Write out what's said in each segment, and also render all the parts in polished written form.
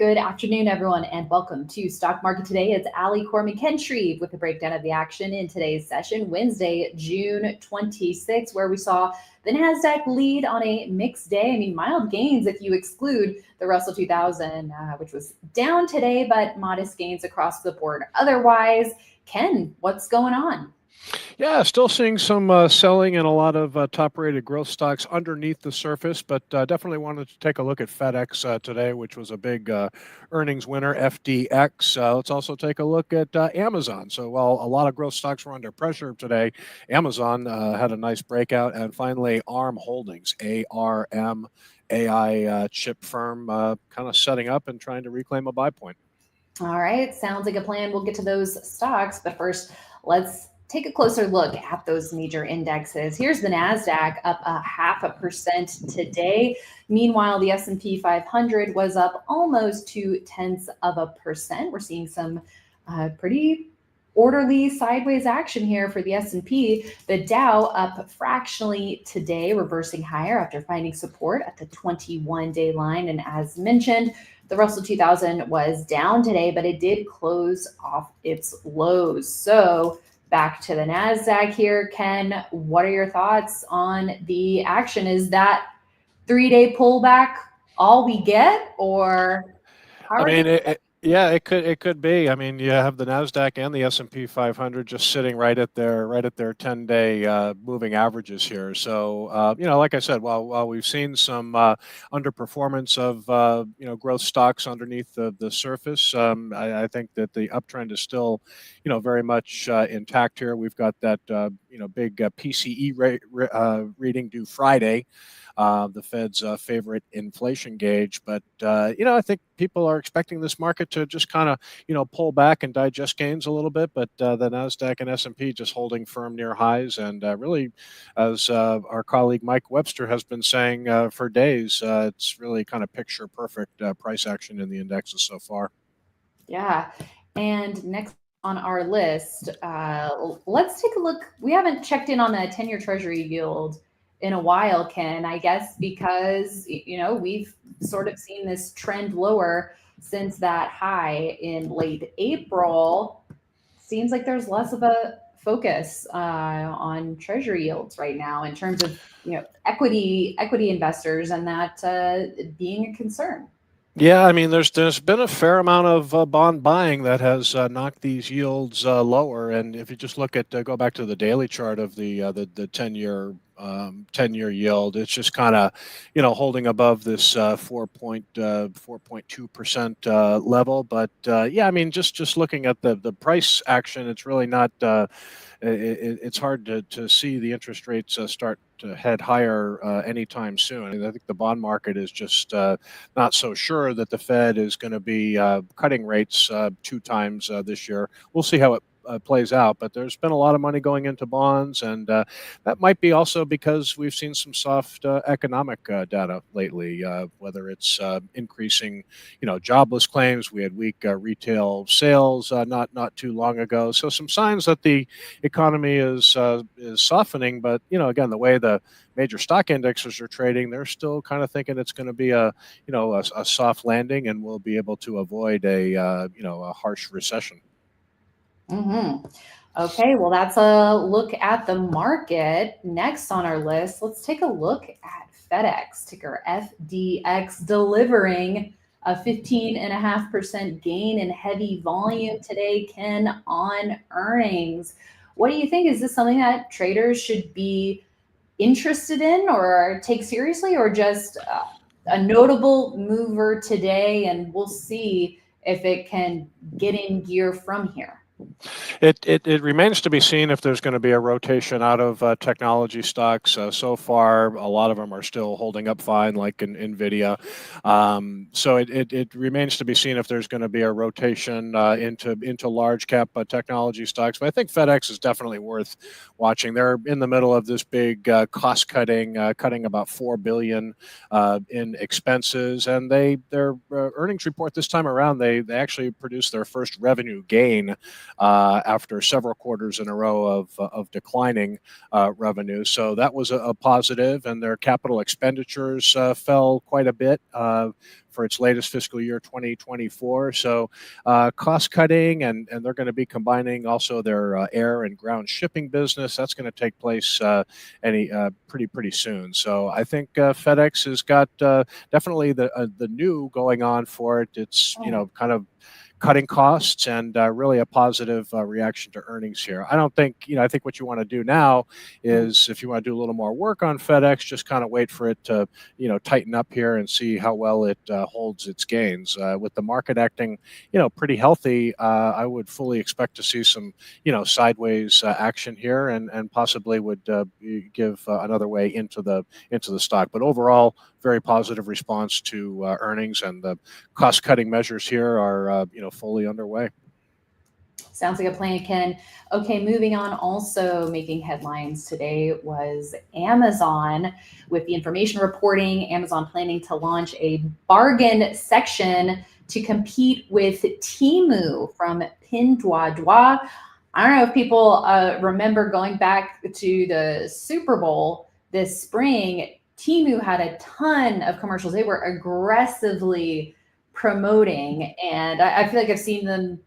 Good afternoon, everyone, and welcome to Stock Market Today. It's Ali, Coram, and Ken Shreve with a breakdown of the action in today's session, Wednesday, June 26, where we saw the Nasdaq lead on a mixed day. I mean, mild gains if you exclude the Russell 2000, which was down today, but modest gains across the board. Otherwise, Ken, what's going on? Yeah, still seeing some selling in a lot of top-rated growth stocks underneath the surface, but definitely wanted to take a look at FedEx today, which was a big earnings winner, FDX. Let's also take a look at Amazon. So while a lot of growth stocks were under pressure today, Amazon had a nice breakout. And finally, ARM Holdings, ARM, AI chip firm, kind of setting up and trying to reclaim a buy point. All right, sounds like a plan. We'll get to those stocks, but first, let's take a closer look at those major indexes. Here's the Nasdaq up 0.5% today. Meanwhile, the S&P 500 was up almost 0.2%. We're seeing some pretty orderly sideways action here for the S&P. The Dow up fractionally today, reversing higher after finding support at the 21-day line. And as mentioned, the Russell 2000 was down today, but it did close off its lows. So back to the Nasdaq here. Ken, what are your thoughts on the action? Is that 3-day pullback all we get, or how yeah, it could be. I mean, you have the Nasdaq and the S&P 500 just sitting right at their 10-day moving averages here. So like I said, while we've seen some underperformance of growth stocks underneath the surface, I think that the uptrend is still very much intact here. We've got that big PCE reading due Friday. The Fed's favorite inflation gauge. But, I think people are expecting this market to just kind of, pull back and digest gains a little bit. But the Nasdaq and S&P just holding firm near highs. And really, as our colleague Mike Webster has been saying for days, it's really kind of picture perfect price action in the indexes so far. Yeah. And next on our list, let's take a look. We haven't checked in on the 10-year Treasury yield in a while, Ken, I guess, because, we've sort of seen this trend lower since that high in late April. Seems like there's less of a focus on Treasury yields right now in terms of, equity investors, and that being a concern. Yeah, I mean, there's been a fair amount of bond buying that has knocked these yields lower, and if you just look at go back to the daily chart of the 10-year yield, it's just kind of holding above this 4.2% level. But yeah, I mean, just looking at the price action, it's really not. It's hard to see the interest rates start to head higher anytime soon. I think the bond market is just not so sure that the Fed is going to be cutting rates 2 times this year. We'll see how it plays out, but there's been a lot of money going into bonds, and that might be also because we've seen some soft economic data lately, whether it's increasing, jobless claims. We had weak retail sales not too long ago, so some signs that the economy is softening. But again, the way the major stock indexes are trading, they're still kind of thinking it's going to be a soft landing, and we'll be able to avoid a harsh recession. Mm-hmm. Okay, well, that's a look at the market. Next on our list, let's take a look at FedEx, ticker FDX, delivering a 15.5% gain in heavy volume today, Ken, on earnings. What do you think? Is this something that traders should be interested in or take seriously, or just a notable mover today, and we'll see if it can get in gear from here? It remains to be seen if there's going to be a rotation out of technology stocks. So far, a lot of them are still holding up fine, like in NVIDIA. So it remains to be seen if there's going to be a rotation into large cap technology stocks. But I think FedEx is definitely worth watching. They're in the middle of this big cost cutting, cutting about $4 billion in expenses, and their earnings report this time around, they actually produced their first revenue gain after several quarters in a row of declining revenue. So that was a positive, and their capital expenditures fell quite a bit for its latest fiscal year 2024. So cost cutting, and they're going to be combining also their air and ground shipping business. That's going to take place pretty soon. So I think FedEx has got definitely the new going on for it. It's kind of cutting costs and really a positive reaction to earnings here. I don't think, I think what you want to do now is if you want to do a little more work on FedEx, just kind of wait for it to, tighten up here and see how well it holds its gains. With the market acting, pretty healthy, I would fully expect to see some, sideways action here and possibly would give another way into the stock. But overall, very positive response to earnings, and the cost-cutting measures here are, fully underway. Sounds like a plan, Ken. Okay, moving on. Also making headlines today was Amazon with the information reporting. Amazon planning to launch a bargain section to compete with Temu from Pinduoduo. I don't know if people remember going back to the Super Bowl this spring. Temu had a ton of commercials. They were aggressively promoting, and I feel like I've seen them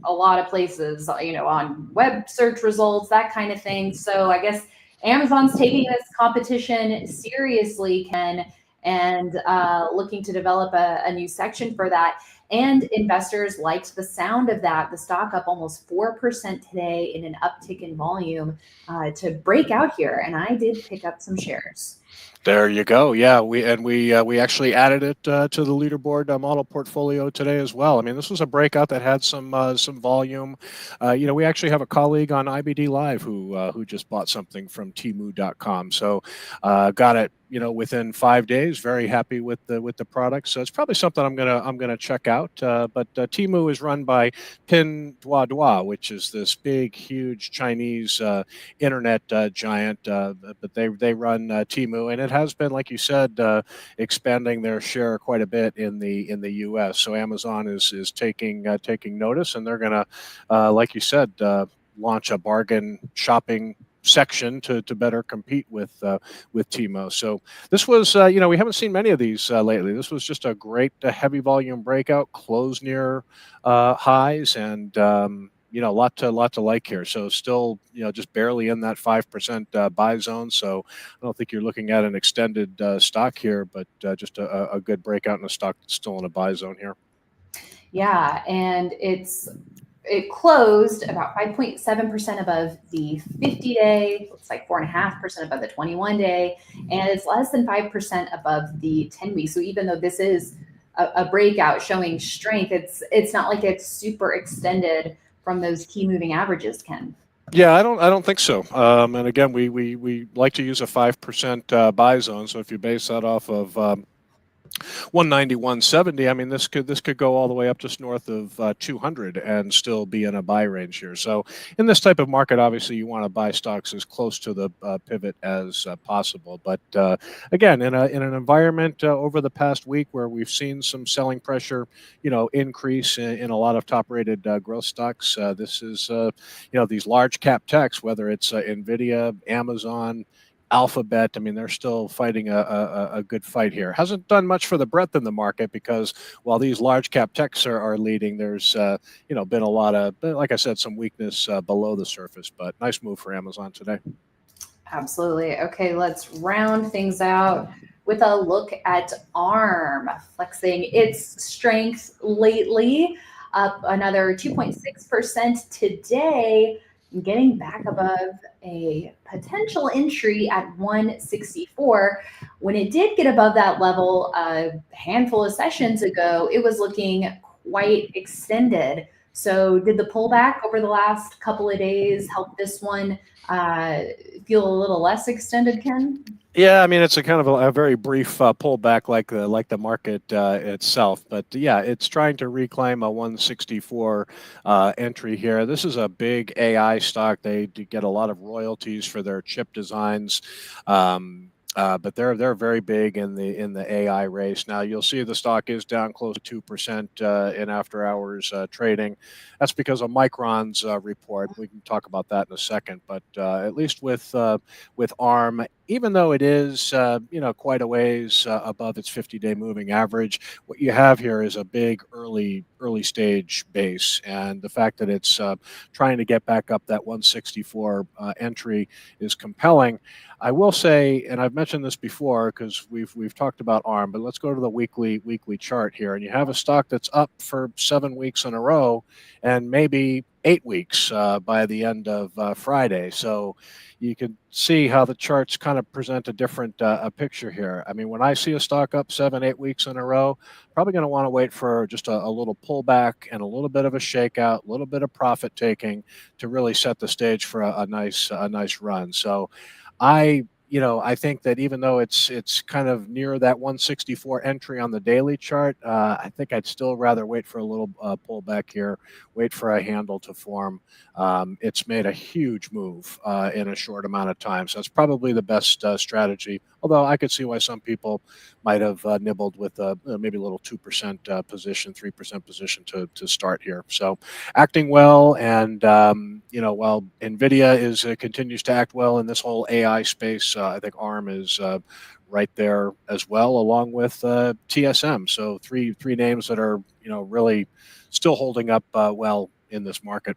a lot of places, on web search results, that kind of thing. So I guess Amazon's taking this competition seriously, Ken, and looking to develop a new section for that. And investors liked the sound of that. The stock up almost 4% today in an uptick in volume to break out here. And I did pick up some shares. There you go. Yeah, we actually added it to the leaderboard model portfolio today as well. I mean, this was a breakout that had some volume. We actually have a colleague on IBD Live who just bought something from Temu.com. So got it, within 5 days. Very happy with the product. So it's probably something I'm gonna check out. But Temu is run by Pinduoduo, which is this big, huge Chinese internet giant. But they run Temu, and it has been, like you said, expanding their share quite a bit in the U.S. So Amazon is taking notice, and they're gonna, like you said, launch a bargain shopping section to better compete with Temu. So this was, we haven't seen many of these lately. This was just a great heavy volume breakout, close near highs, and a lot to like here. So still, just barely in that 5% buy zone. So I don't think you're looking at an extended stock here, but just a good breakout in a stock that's still in a buy zone here. Yeah, and it closed about 5.7% above the 50-day, looks like 4.5% above the 21-day, and it's less than 5% above the 10-week. So even though this is a breakout showing strength, it's not like it's super extended from those key moving averages, Ken. Yeah, I don't think so. And again, we like to use a 5% buy zone. So if you base that off of 190, 170. I mean, this could go all the way up just north of 200 and still be in a buy range here. So in this type of market, obviously, you want to buy stocks as close to the pivot as possible. But again, in an environment over the past week where we've seen some selling pressure, increase in a lot of top-rated growth stocks, this is these large cap techs, whether it's Nvidia, Amazon, Alphabet. I mean, they're still fighting a good fight here. Hasn't done much for the breadth in the market because while these large cap techs are leading, there's been a lot of, like I said, some weakness below the surface. But nice move for Amazon today. Absolutely. Okay, let's round things out with a look at ARM flexing its strength lately, up another 2.6% today, getting back above a potential entry at 164. When it did get above that level a handful of sessions ago, it was looking quite extended. So did the pullback over the last couple of days help this one feel a little less extended, Ken? Yeah, I mean, it's a kind of a very brief pullback like the market itself. But yeah, it's trying to reclaim a 164 entry here. This is a big AI stock. They get a lot of royalties for their chip designs. But they're very big in the AI race. Now you'll see the stock is down close to 2% in after hours trading. That's because of Micron's report. We can talk about that in a second. But at least with ARM, even though it is quite a ways above its 50-day moving average, what you have here is a big early stage base, and the fact that it's trying to get back up that 164 entry is compelling. I will say, and I've mentioned this before because we've talked about ARM, but let's go to the weekly chart here, and you have a stock that's up for 7 weeks in a row, and maybe 8 weeks by the end of Friday. So you can see how the charts kind of present a different picture here. I mean, when I see a stock up 7, 8 weeks in a row, probably going to want to wait for just a little pullback and a little bit of a shakeout, a little bit of profit taking to really set the stage for a nice run. So I think that even though it's kind of near that 164 entry on the daily chart, I think I'd still rather wait for a little pullback here, wait for a handle to form. It's made a huge move in a short amount of time, so it's probably the best strategy. Although I could see why some people might have nibbled with maybe a little 2% position, 3% position to start here. So acting well, and while Nvidia continues to act well in this whole AI space, I think ARM is right there as well, along with TSM. So three names that are really still holding up well in this market.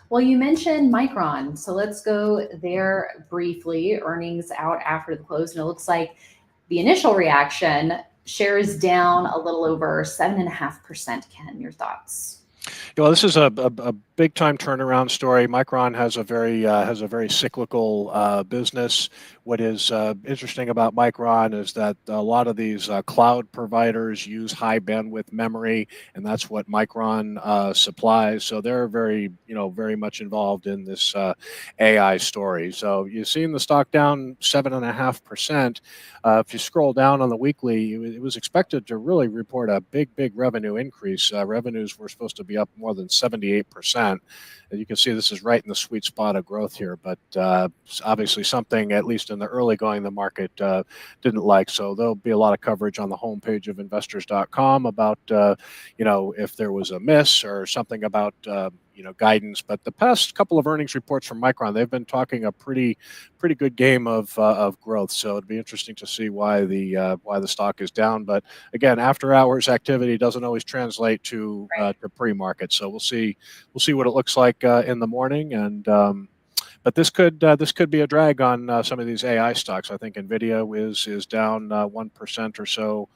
Well, you mentioned Micron, so let's go there briefly. Earnings out after the close, and it looks like the initial reaction, shares down a little over 7.5%. Ken, your thoughts? Well, this is a big time turnaround story. Micron has a very cyclical business. What is interesting about Micron is that a lot of these cloud providers use high bandwidth memory, and that's what Micron supplies. So they're very much involved in this AI story. So you've seen the stock down 7.5%. If you scroll down on the weekly, it was expected to really report a big revenue increase. Revenues were supposed to be up more than 78%. And you can see this is right in the sweet spot of growth here, but obviously something, at least in the early going, the market didn't like. So there'll be a lot of coverage on the homepage of investors.com about if there was a miss or something about guidance. But the past couple of earnings reports from Micron, they've been talking a pretty good game of growth. So it'd be interesting to see why the stock is down. But again, after hours activity doesn't always translate to pre-market. So we'll see what it looks like in the morning. And but this could be a drag on some of these AI stocks. I think Nvidia is down 1% or so.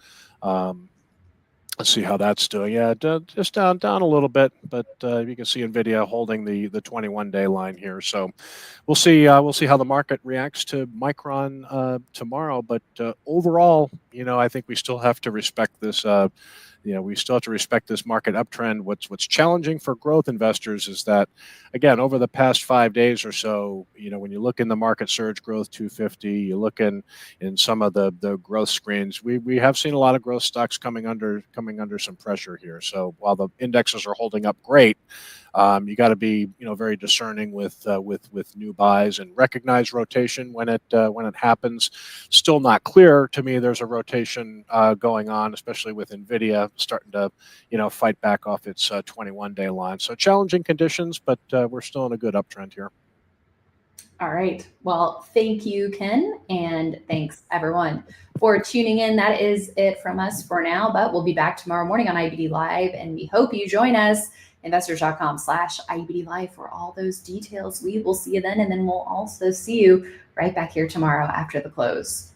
Let's see how that's doing. Yeah, just down a little bit, but you can see Nvidia holding the 21-day line here. So we'll see how the market reacts to Micron tomorrow. But overall, I think we still have to respect this. We still have to respect this market uptrend. What's challenging for growth investors is that, again, over the past 5 days or so, when you look in the market surge growth 250, you look in some of the growth screens, we have seen a lot of growth stocks coming under some pressure here. So while the indexes are holding up great, you got to be very discerning with new buys and recognize rotation when it happens. Still not clear to me there's a rotation going on, especially with Nvidia starting to fight back off its 21-day line. So challenging conditions, but we're still in a good uptrend here. All right. Well, thank you, Ken, and thanks everyone for tuning in. That is it from us for now, but we'll be back tomorrow morning on IBD Live, and we hope you join us. Investors.com/IBD Live for all those details. We will see you then, and then we'll also see you right back here tomorrow after the close.